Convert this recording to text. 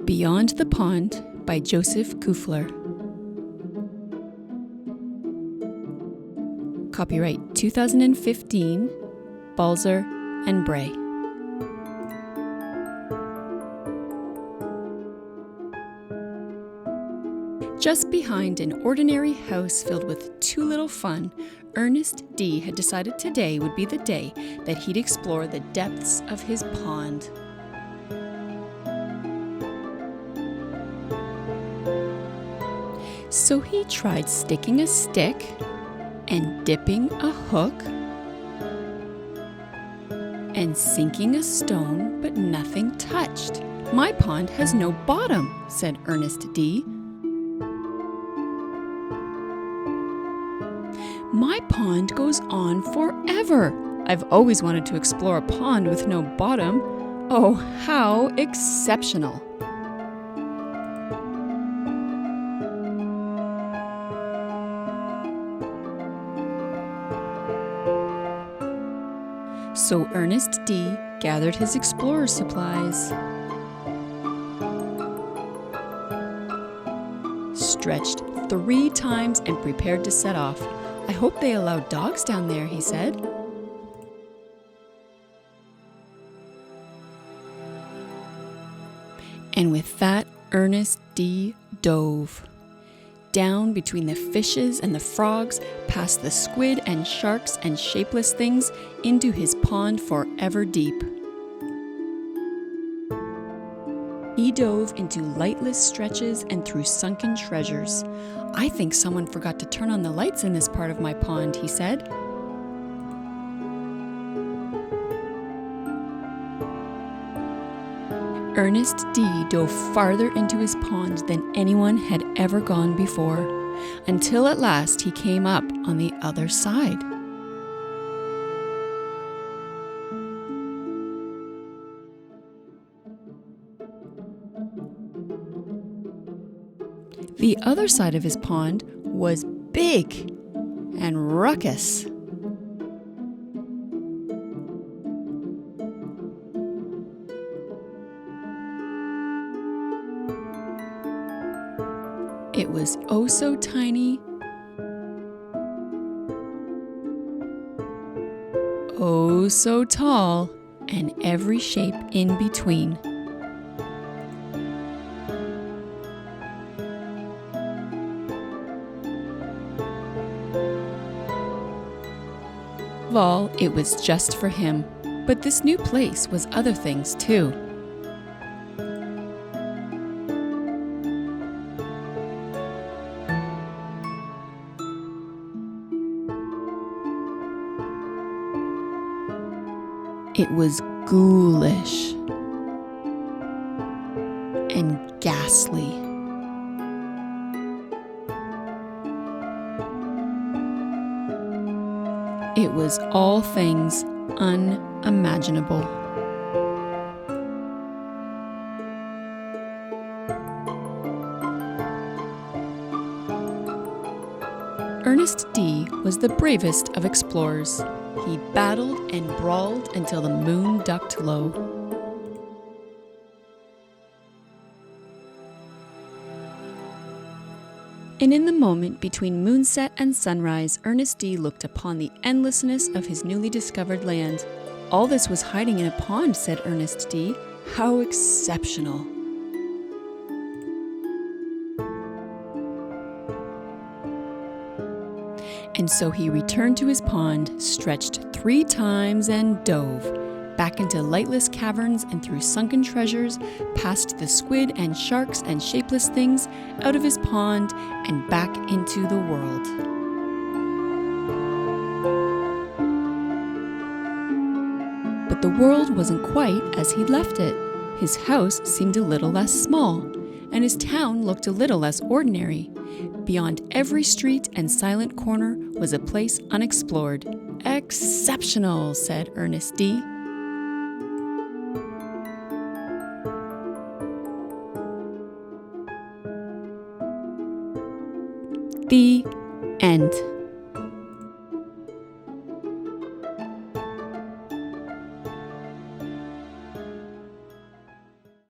Beyond the Pond by Joseph Kuefler. Copyright 2015, Balzer and Bray. Just behind an ordinary house filled with too little fun, Ernest D. had decided today would be the day that he'd explore the depths of his pond. So he tried sticking a stick and dipping a hook and sinking a stone, but nothing touched. "My pond has no bottom," said Ernest D. "My pond goes on forever. I've always wanted to explore a pond with no bottom. Oh, how exceptional!" So Ernest D. gathered his explorer supplies, stretched 3 times, and prepared to set off. "I hope they allow dogs down there," he said. And with that, Ernest D. dove down between the fishes and the frogs, past the squid and sharks and shapeless things, into his pond forever deep. He dove into lightless stretches and through sunken treasures. "I think someone forgot to turn on the lights in this part of my pond," he said. Ernest D. dove farther into his pond than anyone had ever gone before, until at last he came up on the other side. The other side of his pond was big and ruckus. It was oh so tiny, oh so tall, and every shape in between. Of all, it was just for him, but this new place was other things too. It was ghoulish and ghastly. It was all things unimaginable. Ernest D. was the bravest of explorers. He battled and brawled until the moon ducked low. And in the moment between moonset and sunrise, Ernest D. looked upon the endlessness of his newly discovered land. "All this was hiding in a pond," said Ernest D. "How exceptional!" And so he returned to his pond, stretched 3 times, and dove back into lightless caverns and through sunken treasures, past the squid and sharks and shapeless things, out of his pond and back into the world. But the world wasn't quite as he'd left it. His house seemed a little less small, and his town looked a little less ordinary. Beyond every street and silent corner was a place unexplored. "Exceptional," said Ernest D. The end.